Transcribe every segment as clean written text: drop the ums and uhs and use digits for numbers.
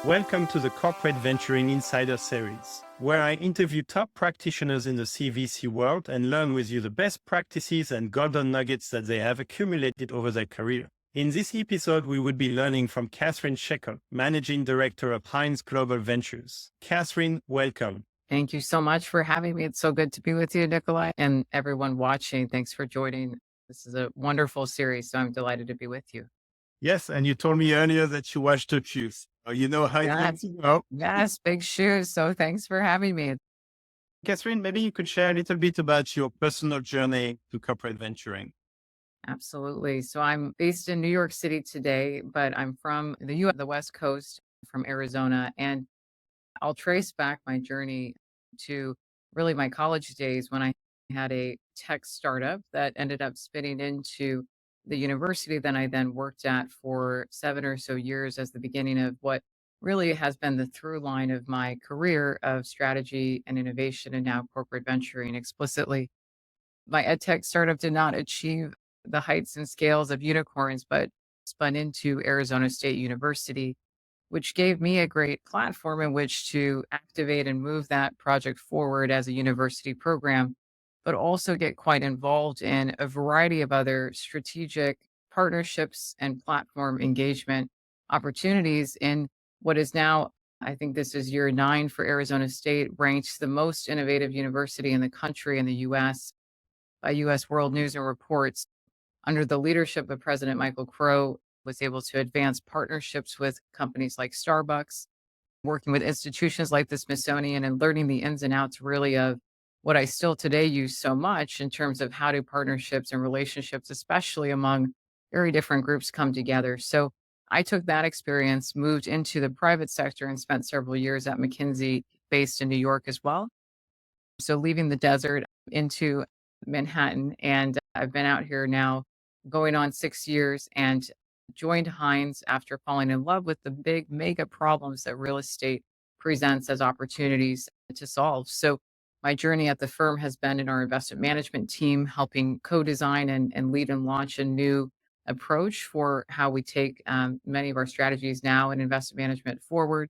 Welcome to the Corporate Venturing Insider Series, where I interview top practitioners in the CVC world and learn with you the best practices and golden nuggets that they have accumulated over their career. In this episode, we will be learning from Kathryn Schekel, Managing Director of Hines Global Ventures. Kathryn, welcome. Thank you so much for having me. It's so good to be with you, Nikolai, and everyone watching. Thanks for joining. This is a wonderful series, so I'm delighted to be with you. Yes, and you told me earlier that you watched a few. So you know how it Yes, goes. yes, big shoes. So thanks for having me. Kathryn, maybe you could share a little bit about your personal journey to corporate venturing. Absolutely. So I'm based in New York City today, but I'm from the U.S., the West Coast, from Arizona, and I'll trace back my journey to really my college days when I had a tech startup that ended up spinning into the university that I then worked at for 7 or so years as the beginning of what really has been the through line of my career of strategy and innovation and now corporate venturing explicitly. My ed tech startup did not achieve the heights and scales of unicorns, but spun into Arizona State University, which gave me a great platform in which to activate and move that project forward as a university program, but also get quite involved in a variety of other strategic partnerships and platform engagement opportunities in what is now, I think this is year 9 for Arizona State, ranked the most innovative university in the country in the US by US World News and Reports. Under the leadership of President Michael Crow, was able to advance partnerships with companies like Starbucks, working with institutions like the Smithsonian and learning the ins and outs really of what I still today use so much in terms of how do partnerships and relationships, especially among very different groups, come together. So I took that experience, moved into the private sector and spent several years at McKinsey based in New York as well. So leaving the desert into Manhattan, and I've been out here now going on 6 years and joined Hines after falling in love with the big mega problems that real estate presents as opportunities to solve. So my journey at the firm has been in our investment management team, helping co-design and lead and launch a new approach for how we take many of our strategies now in investment management forward.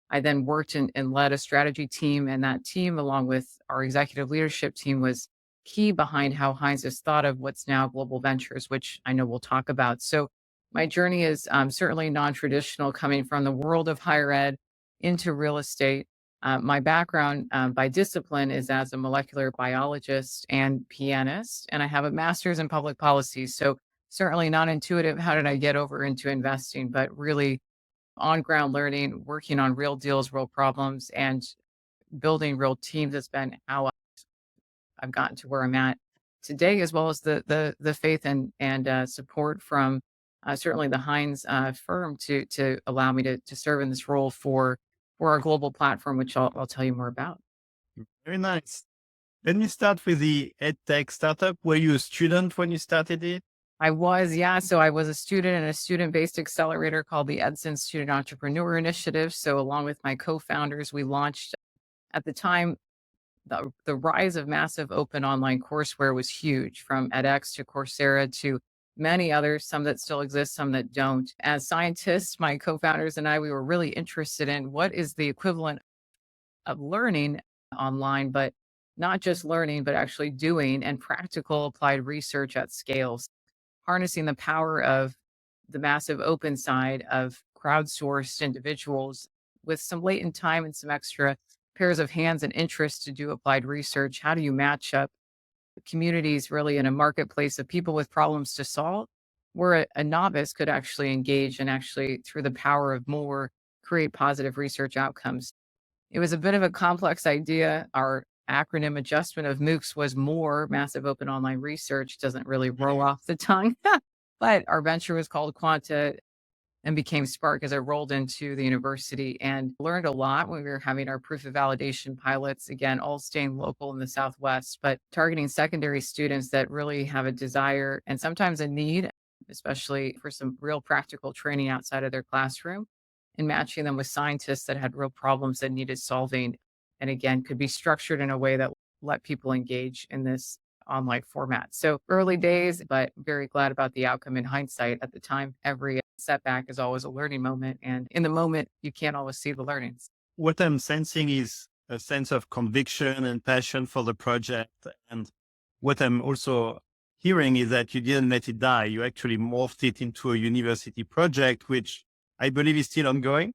I then worked and led a strategy team, and that team, along with our executive leadership team, was key behind how Hines has thought of what's now Global Ventures, which I know we'll talk about. So my journey is certainly non-traditional, coming from the world of higher ed into real estate. My background by discipline is as a molecular biologist and pianist, and I have a master's in public policy. So certainly not intuitive. How did I get over into investing? But really on ground learning, working on real deals, real problems, and building real teams has been how I've gotten to where I'm at today, as well as the faith and support from certainly the Hines firm to allow me to serve in this role for our global platform, which I'll tell you more about. Very nice. Let me start with the EdTech startup. Were you a student when you started it? I was, yeah. So I was a student in a student-based accelerator called the Edson Student Entrepreneur Initiative. So along with my co-founders, we launched at the time, the rise of massive open online courseware was huge, from edX to Coursera to many others, some that still exist, some that don't. As scientists, my co-founders and I, we were really interested in what is the equivalent of learning online, but not just learning, but actually doing and practical applied research at scales, harnessing the power of the massive open side of crowdsourced individuals with some latent time and some extra pairs of hands and interests to do applied research. How do you match up communities really in a marketplace of people with problems to solve, where a novice could actually engage and actually, through the power of more, create positive research outcomes? It was a bit of a complex idea. Our acronym adjustment of MOOCs was more, massive open online research. Doesn't really roll off the tongue, but our venture was called Quanta and became Spark as I rolled into the university and learned a lot when we were having our proof of validation pilots, again, all staying local in the Southwest, but targeting secondary students that really have a desire and sometimes a need, especially for some real practical training outside of their classroom, and matching them with scientists that had real problems that needed solving. And again, could be structured in a way that let people engage in this online format. So early days, but very glad about the outcome in hindsight. At the time, every setback is always a learning moment. And in the moment, you can't always see the learnings. What I'm sensing is a sense of conviction and passion for the project. And what I'm also hearing is that you didn't let it die. You actually morphed it into a university project, which I believe is still ongoing.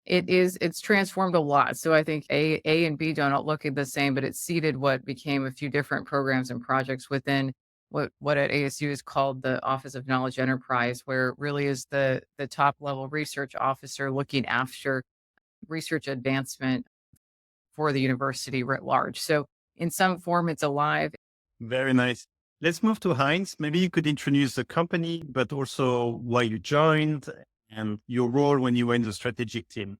It's transformed a lot. So I think A and B don't look at the same, but it seeded what became a few different programs and projects within what at ASU is called the Office of Knowledge Enterprise, where it really is the top level research officer looking after research advancement for the university writ large. So in some form, it's alive. Very nice. Let's move to Heinz. Maybe you could introduce the company, but also why you joined and your role when you were in the strategic team.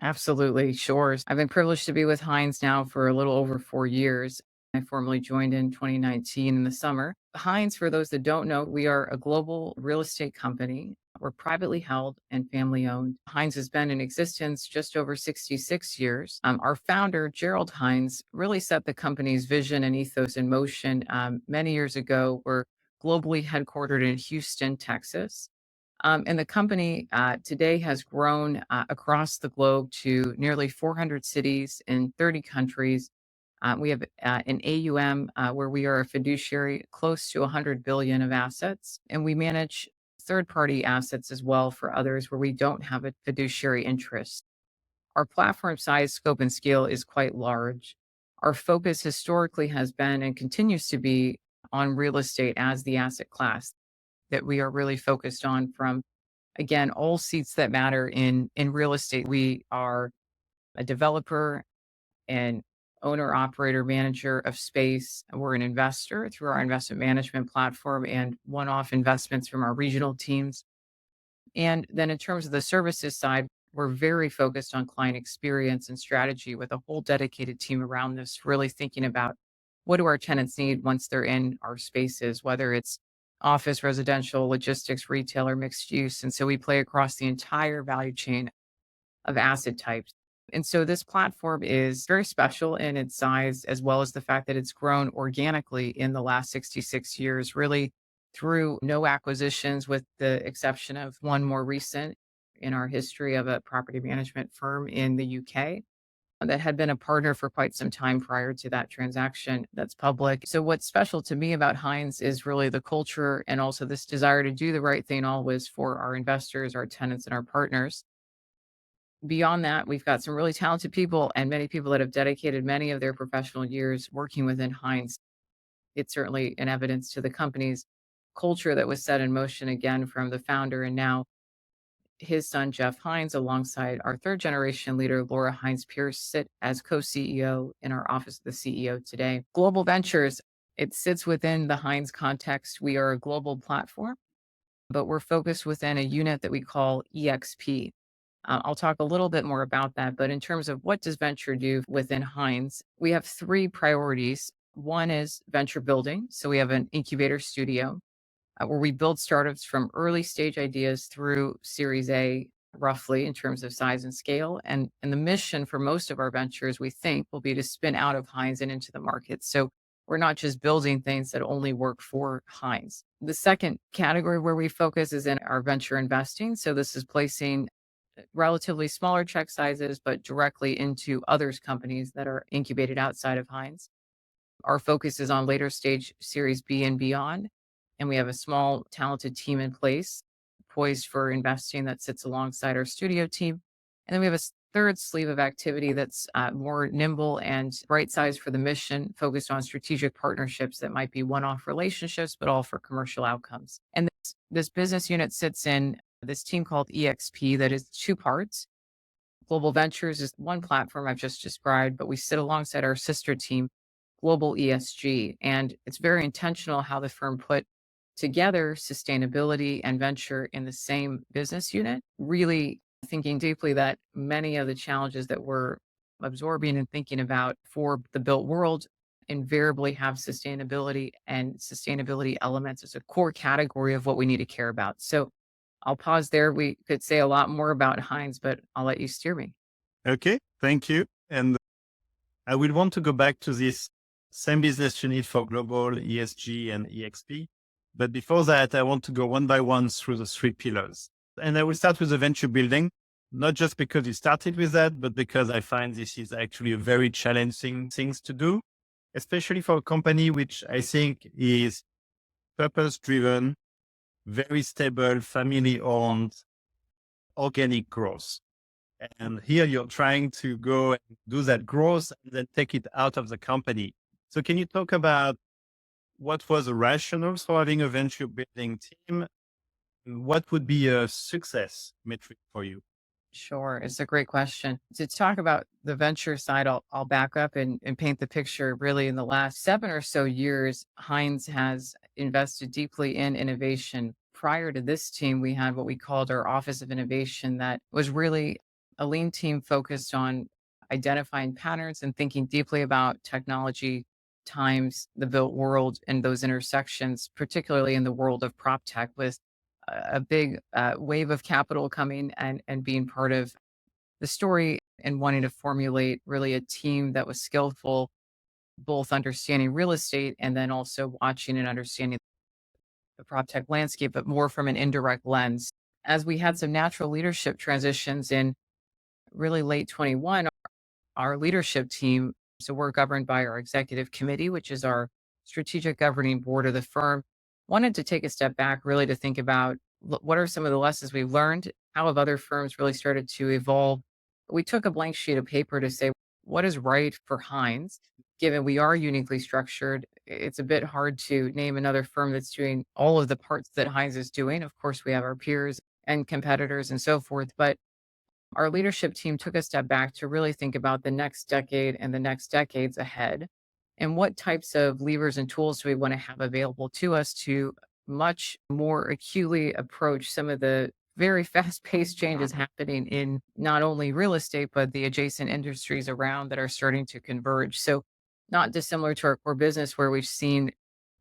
Absolutely, sure. I've been privileged to be with Hines now for a little over 4 years. I formally joined in 2019 in the summer. Hines, for those that don't know, we are a global real estate company. We're privately held and family owned. Hines has been in existence just over 66 years. Our founder, Gerald Hines, really set the company's vision and ethos in motion many years ago. We're globally headquartered in Houston, Texas. And the company today has grown across the globe to nearly 400 cities in 30 countries. We have an AUM where we are a fiduciary close to 100 billion of assets, and we manage third-party assets as well for others where we don't have a fiduciary interest. Our platform size, scope, and scale is quite large. Our focus historically has been and continues to be on real estate as the asset class that we are really focused on from, again, all seats that matter in real estate. We are a developer and owner, operator, manager of space. We're an investor through our investment management platform and one-off investments from our regional teams. And then in terms of the services side, we're very focused on client experience and strategy with a whole dedicated team around this, really thinking about what do our tenants need once they're in our spaces, whether it's office, residential, logistics, retail, or mixed use. And so we play across the entire value chain of asset types. And so this platform is very special in its size, as well as the fact that it's grown organically in the last 66 years, really through no acquisitions, with the exception of one more recent in our history of a property management firm in the UK that had been a partner for quite some time prior to that transaction that's public. So what's special to me about Hines is really the culture and also this desire to do the right thing always for our investors, our tenants, and our partners. Beyond that, we've got some really talented people and many people that have dedicated many of their professional years working within Hines. It's certainly an evidence to the company's culture that was set in motion again from the founder and now his son, Jeff Hines, alongside our third generation leader, Laura Hines Pierce, sit as co CEO in our office of the CEO today. Global Ventures, it sits within the Hines context. We are a global platform, but we're focused within a unit that we call EXP. I'll talk a little bit more about that. But in terms of what does venture do within Hines, we have three priorities. One is venture building. So we have an incubator studio where we build startups from early stage ideas through Series A, roughly in terms of size and scale. And the mission for most of our ventures, we think, will be to spin out of Hines and into the market. So we're not just building things that only work for Hines. The second category where we focus is in our venture investing. So this is placing relatively smaller check sizes, but directly into others' companies that are incubated outside of Hines. Our focus is on later stage Series B and beyond. And we have a small, talented team in place, poised for investing that sits alongside our studio team. And then we have a third sleeve of activity that's more nimble and right sized for the mission, focused on strategic partnerships that might be one off relationships, but all for commercial outcomes. And this business unit sits in this team called EXP that is two parts. Global Ventures is one platform I've just described, but we sit alongside our sister team, Global ESG. And it's very intentional how the firm put together sustainability and venture in the same business unit, really thinking deeply that many of the challenges that we're absorbing and thinking about for the built world invariably have sustainability, and sustainability elements as a core category of what we need to care about. So I'll pause there. We could say a lot more about Hines, but I'll let you steer me. Okay, thank you. And I will want to go back to this same business unit for global, ESG, and EXP. But before that, I want to go one by one through the three pillars. And I will start with the venture building, not just because you started with that, but because I find this is actually a very challenging thing to do, especially for a company which I think is purpose driven, very stable, family owned, organic growth. And here you're trying to go and do that growth and then take it out of the company. So can you talk about what was the rationale for having a venture building team? And what would be a success metric for you? Sure. It's a great question. To talk about the venture side, I'll back up and paint the picture. Really, in the last 7 or so years, Hines has invested deeply in innovation. Prior to this team, we had what we called our Office of Innovation, that was really a lean team focused on identifying patterns and thinking deeply about technology times the built world and those intersections, particularly in the world of prop tech, with a big wave of capital coming and being part of the story and wanting to formulate really a team that was skillful, both understanding real estate and then also watching and understanding the prop tech landscape, but more from an indirect lens. As we had some natural leadership transitions in really late 21, our leadership team, so we're governed by our executive committee, which is our strategic governing board of the firm, wanted to take a step back really to think about what are some of the lessons we've learned? How have other firms really started to evolve? We took a blank sheet of paper to say, what is right for Hines? Given we are uniquely structured, it's a bit hard to name another firm that's doing all of the parts that Hines is doing. Of course, we have our peers and competitors and so forth, but our leadership team took a step back to really think about the next decade and the next decades ahead. And what types of levers and tools do we want to have available to us to much more acutely approach some of the very fast paced changes happening in not only real estate, but the adjacent industries around that are starting to converge. So, not dissimilar to our core business, where we've seen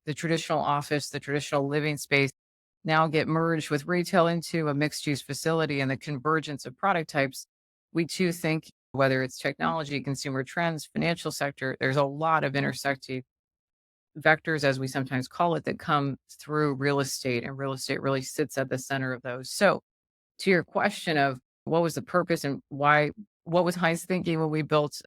the traditional office, the traditional living space now get merged with retail into a mixed use facility and the convergence of product types. We too think whether it's technology, consumer trends, financial sector, there's a lot of intersecting vectors, as we sometimes call it, that come through real estate, and real estate really sits at the center of those. So, to your question of what was the purpose and why, what was Heinz thinking when we built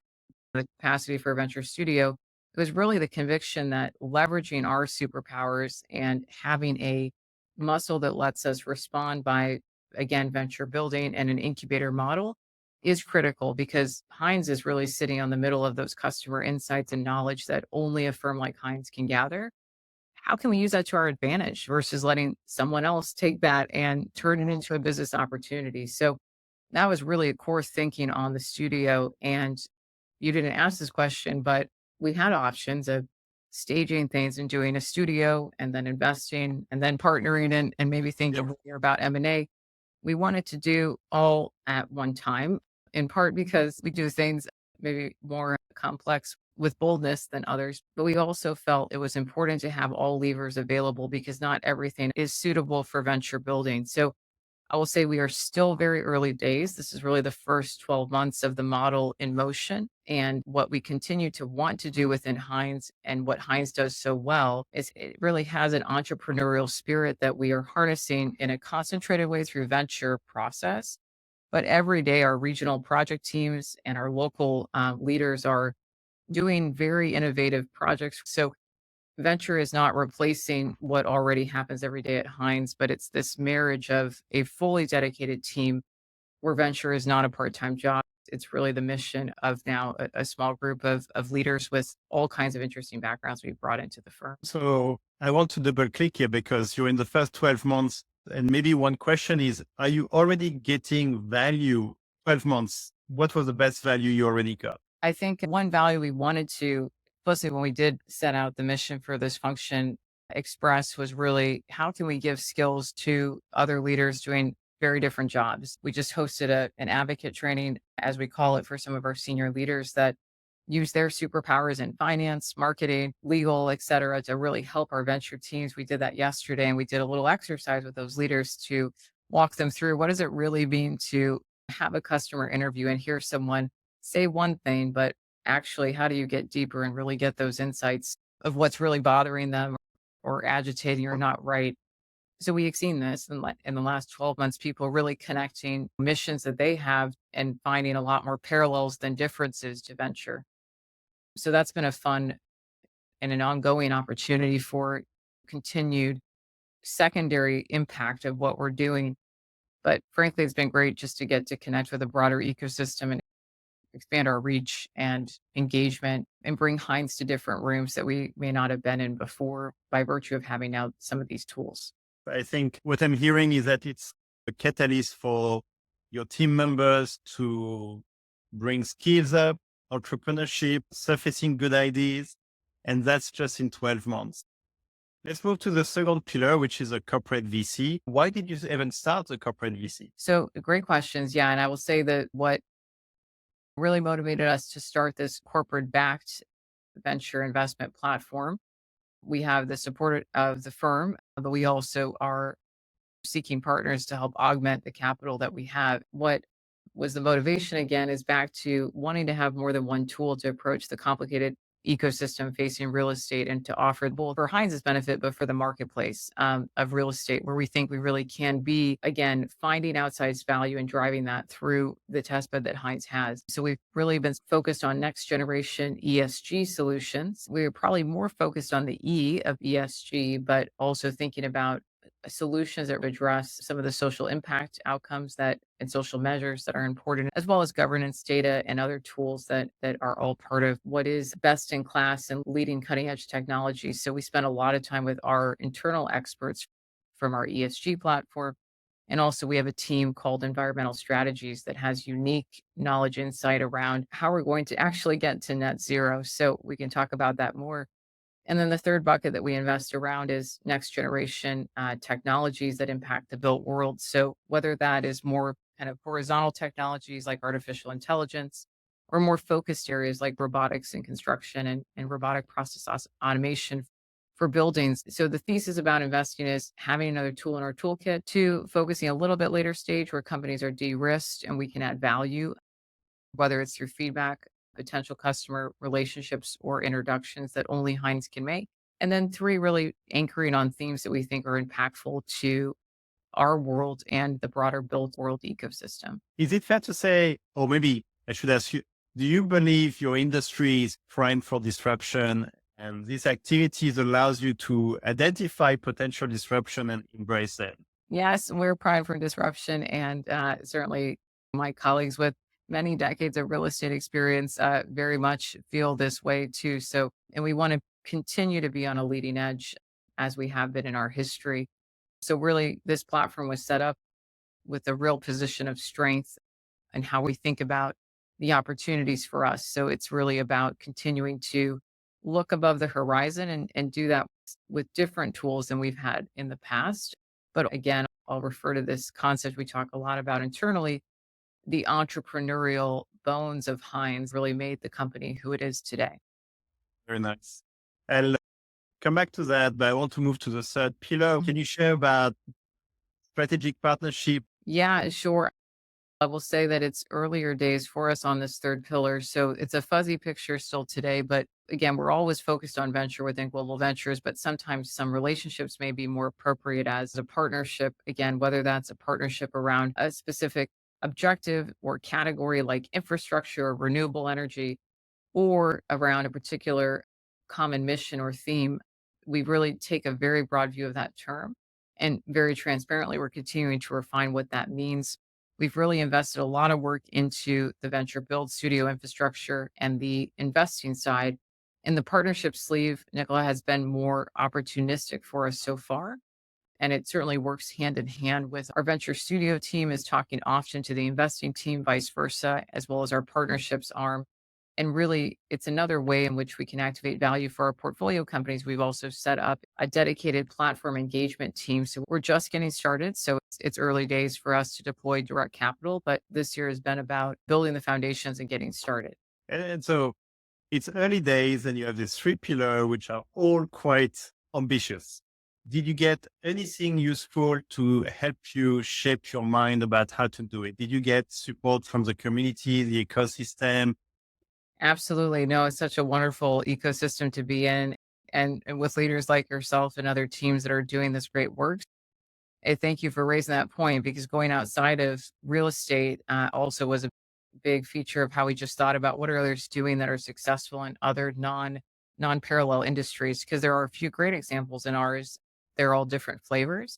the capacity for a venture studio, it was really the conviction that leveraging our superpowers and having a muscle that lets us respond by, again, venture building and an incubator model is critical, because Heinz is really sitting on the middle of those customer insights and knowledge that only a firm like Heinz can gather. How can we use that to our advantage versus letting someone else take that and turn it into a business opportunity? So that was really a core thinking on the studio. And you didn't ask this question, but we had options of staging things and doing a studio and then investing and then partnering and maybe Yep. thinking more about M&A. We wanted to do all at one time, in part because we do things maybe more complex with boldness than others. But we also felt it was important to have all levers available because not everything is suitable for venture building. So I will say we are still very early days. This is really the first 12 months of the model in motion. And what we continue to want to do within Heinz, and what Heinz does so well, is it really has an entrepreneurial spirit that we are harnessing in a concentrated way through venture process. But every day, our regional project teams and our local leaders are doing very innovative projects. So venture is not replacing what already happens every day at Heinz, but it's this marriage of a fully dedicated team where venture is not a part-time job. It's really the mission of now a small group of leaders with all kinds of interesting backgrounds we've brought into the firm. So I want to double click here because you're in the first 12 months. And maybe one question is, are you already getting value 12 months? What was the best value you already got? I think one value we wanted to, especially when we did set out the mission for this function, express was really how can we give skills to other leaders doing very different jobs. We just hosted an advocate training, as we call it, for some of our senior leaders that use their superpowers in finance, marketing, legal, et cetera, to really help our venture teams. We did that yesterday, and we did a little exercise with those leaders to walk them through what does it really mean to have a customer interview and hear someone say one thing, but actually, how do you get deeper and really get those insights of what's really bothering them or agitating or not right? So we have seen this in the last 12 months, people really connecting missions that they have and finding a lot more parallels than differences to venture. So that's been a fun and an ongoing opportunity for continued secondary impact of what we're doing. But frankly, it's been great just to get to connect with a broader ecosystem and expand our reach and engagement and bring Heinz to different rooms that we may not have been in before by virtue of having now some of these tools. I think what I'm hearing is that it's a catalyst for your team members to bring skills up, entrepreneurship, surfacing good ideas. And that's just in 12 months. Let's move to the second pillar, which is a corporate VC. Why did you even start the corporate VC? So great questions. Yeah. And I will say that what really motivated us to start this corporate backed venture investment platform. We have the support of the firm, but we also are seeking partners to help augment the capital that we have. What was the motivation again is back to wanting to have more than one tool to approach the complicated ecosystem facing real estate and to offer both for Heinz's benefit, but for the marketplace of real estate, where we think we really can be, again, finding outsized value and driving that through the test bed that Heinz has. So we've really been focused on next generation ESG solutions. We're probably more focused on the E of ESG, but also thinking about solutions that address some of the social impact outcomes that and social measures that are important, as well as governance data and other tools that are all part of what is best in class and leading cutting edge technology. So we spend a lot of time with our internal experts from our ESG platform. And also we have a team called Environmental Strategies that has unique knowledge insight around how we're going to actually get to net zero. So we can talk about that more. And then the third bucket that we invest around is next generation technologies that impact the built world. So whether that is more kind of horizontal technologies like artificial intelligence or more focused areas like robotics and construction and robotic process automation for buildings. So the thesis about investing is having another tool in our toolkit to focusing a little bit later stage where companies are de-risked and we can add value, whether it's through feedback, potential customer relationships, or introductions that only Heinz can make. And then three, really anchoring on themes that we think are impactful to our world and the broader built world ecosystem. Is it fair to say, or maybe I should ask you, do you believe your industry is primed for disruption and these activities allows you to identify potential disruption and embrace it? Yes, we're primed for disruption. And certainly my colleagues with many decades of real estate experience very much feel this way too. So, and we want to continue to be on a leading edge as we have been in our history. So, really, this platform was set up with a real position of strength and how we think about the opportunities for us. So, it's really about continuing to look above the horizon and do that with different tools than we've had in the past. But again, I'll refer to this concept we talk a lot about internally. The entrepreneurial bones of Heinz really made the company who it is today. Very nice. I'll come back to that, but I want to move to the third pillar. Can you share about strategic partnership? Yeah, sure. I will say that it's earlier days for us on this third pillar. So it's a fuzzy picture still today. But again, we're always focused on venture within Global Ventures, but sometimes some relationships may be more appropriate as a partnership. Again, whether that's a partnership around a specific objective or category like infrastructure or renewable energy, or around a particular common mission or theme, we really take a very broad view of that term. And very transparently, we're continuing to refine what that means. We've really invested a lot of work into the venture build studio infrastructure and the investing side. In the partnership sleeve, Nicola has been more opportunistic for us so far. And it certainly works hand in hand with our venture studio team is talking often to the investing team, vice versa, as well as our partnerships arm. And really, it's another way in which we can activate value for our portfolio companies. We've also set up a dedicated platform engagement team. So we're just getting started. So it's early days for us to deploy direct capital, but this year has been about building the foundations and getting started. And so it's early days and you have these three pillars, which are all quite ambitious. Did you get anything useful to help you shape your mind about how to do it? Did you get support from the community, the ecosystem? Absolutely. No, it's such a wonderful ecosystem to be in. And with leaders like yourself and other teams that are doing this great work. Thank you for raising that point because going outside of real estate also was a big feature of how we just thought about what are others doing that are successful in other non parallel industries. Because there are a few great examples in ours. They're all different flavors,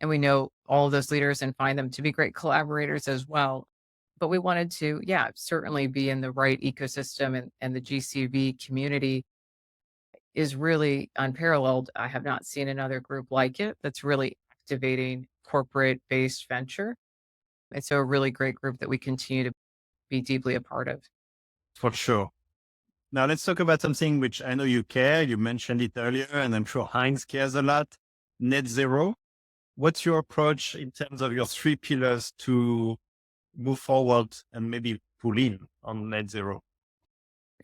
and we know all of those leaders and find them to be great collaborators as well. But we wanted to, yeah, certainly be in the right ecosystem, and the GCV community is really unparalleled. I have not seen another group like it that's really activating corporate based venture. It's a really great group that we continue to be deeply a part of. For sure. Now let's talk about something which I know you care. You mentioned it earlier, and I'm sure Heinz cares a lot. Net zero. What's your approach in terms of your three pillars to move forward and maybe pull in on net zero?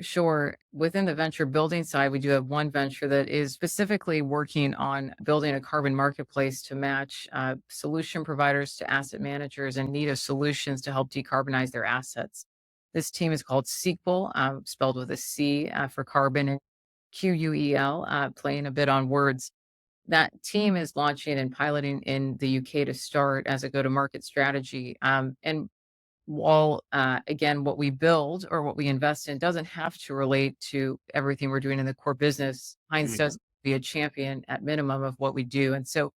Sure. Within the venture building side, we do have one venture that is specifically working on building a carbon marketplace to match solution providers to asset managers in need of solutions to help decarbonize their assets. This team is called Sequel, spelled with a C for carbon and QUEL, playing a bit on words. That team is launching and piloting in the UK to start as a go to market strategy. And while again, what we build or what we invest in doesn't have to relate to everything we're doing in the core business, Heinz Mhm. does be a champion at minimum of what we do. And so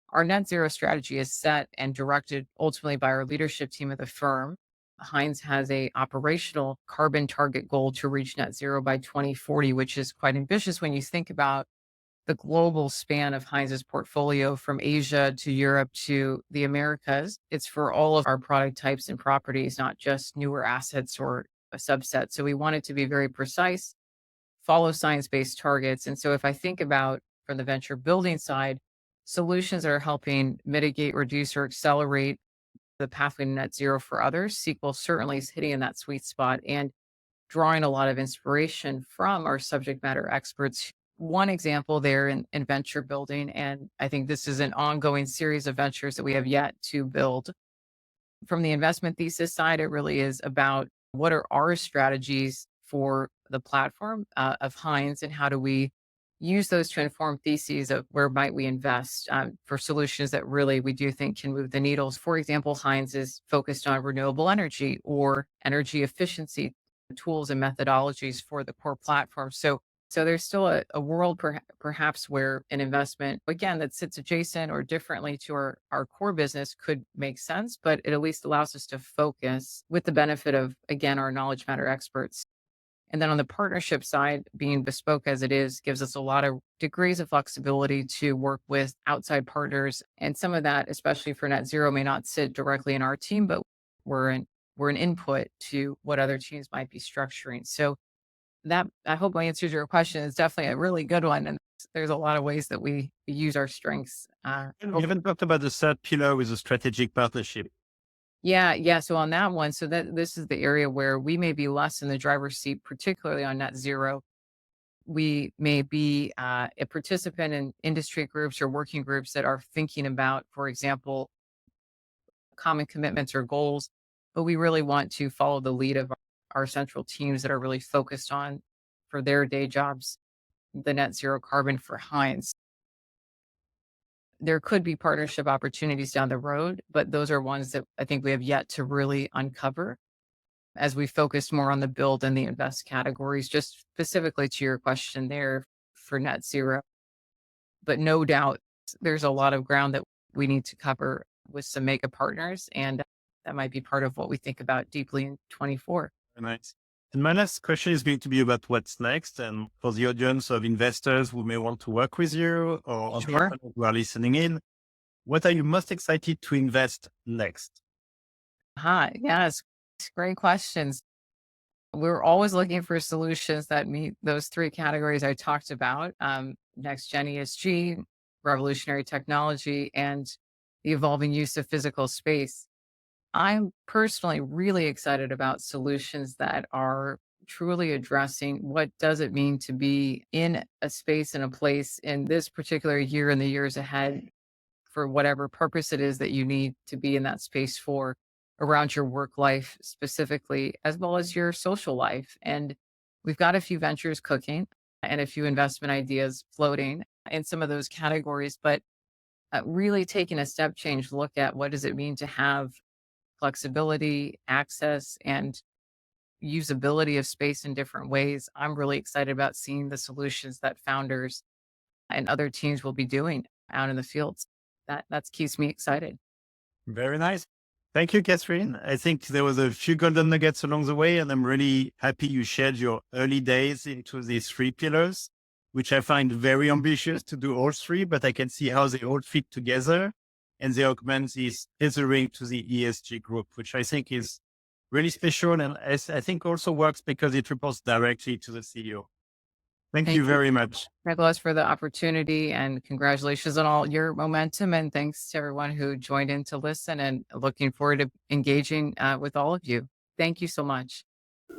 our net zero strategy is set and directed ultimately by our leadership team of the firm. Heinz has a operational carbon target goal to reach net zero by 2040, which is quite ambitious when you think about the global span of Heinz's portfolio from Asia to Europe to the Americas. It's for all of our product types and properties, not just newer assets or a subset. So we want it to be very precise, follow science-based targets. And so if I think about from the venture building side, solutions that are helping mitigate, reduce, or accelerate the pathway to net zero for others, SQL certainly is hitting in that sweet spot and drawing a lot of inspiration from our subject matter experts. One example there in venture building, and I think this is an ongoing series of ventures that we have yet to build. From the investment thesis side, it really is about what are our strategies for the platform of Heinz and how do we use those to inform theses of where might we invest for solutions that really we do think can move the needles. For example, Heinz is focused on renewable energy or energy efficiency tools and methodologies for the core platform. So there's still a world perhaps where an investment, again, that sits adjacent or differently to our core business could make sense, but it at least allows us to focus with the benefit of, again, our knowledge matter experts. And then on the partnership side, being bespoke as it is, gives us a lot of degrees of flexibility to work with outside partners. And some of that, especially for net zero, may not sit directly in our team, but we're an we're an input to what other teams might be structuring. So that I hope answers your question. It's definitely a really good one, and there's a lot of ways that we use our strengths. And we haven't talked about the third pillar with a strategic partnership. Yeah, yeah. So on that one, so that this is the area where we may be less in the driver's seat, particularly on net zero. We may be a participant in industry groups or working groups that are thinking about, for example, common commitments or goals, but we really want to follow the lead of our central teams that are really focused on for their day jobs the net zero carbon for Heinz. There could be partnership opportunities down the road, but those are ones that I think we have yet to really uncover as we focus more on the build and the invest categories, just specifically to your question there for net zero. But no doubt there's a lot of ground that we need to cover with some mega partners. And that might be part of what we think about deeply in 24. Very nice. And my last question is going to be about what's next. And for the audience of investors who may want to work with you or Sure. entrepreneurs who are listening in, what are you most excited to invest next? Hi. Yes. Great questions. We're always looking for solutions that meet those three categories I talked about, next gen ESG, revolutionary technology, and the evolving use of physical space. I'm personally really excited about solutions that are truly addressing what does it mean to be in a space and a place in this particular year and the years ahead for whatever purpose it is that you need to be in that space for around your work life specifically, as well as your social life. And we've got a few ventures cooking and a few investment ideas floating in some of those categories, but really taking a step change look at what does it mean to have flexibility, access, and usability of space in different ways. I'm really excited about seeing the solutions that founders and other teams will be doing out in the fields. That keeps me excited. Very nice. Thank you, Catherine. I think there was a few golden nuggets along the way, and I'm really happy you shared your early days into these three pillars, which I find very ambitious to do all three, but I can see how they all fit together and they augment this tethering to the ESG group, which I think is really special. And I think also works because it reports directly to the CEO. Thank Thank you you, very much. Nicholas, for the opportunity and congratulations on all your momentum. And thanks to everyone who joined in to listen and looking forward to engaging with all of you. Thank you so much.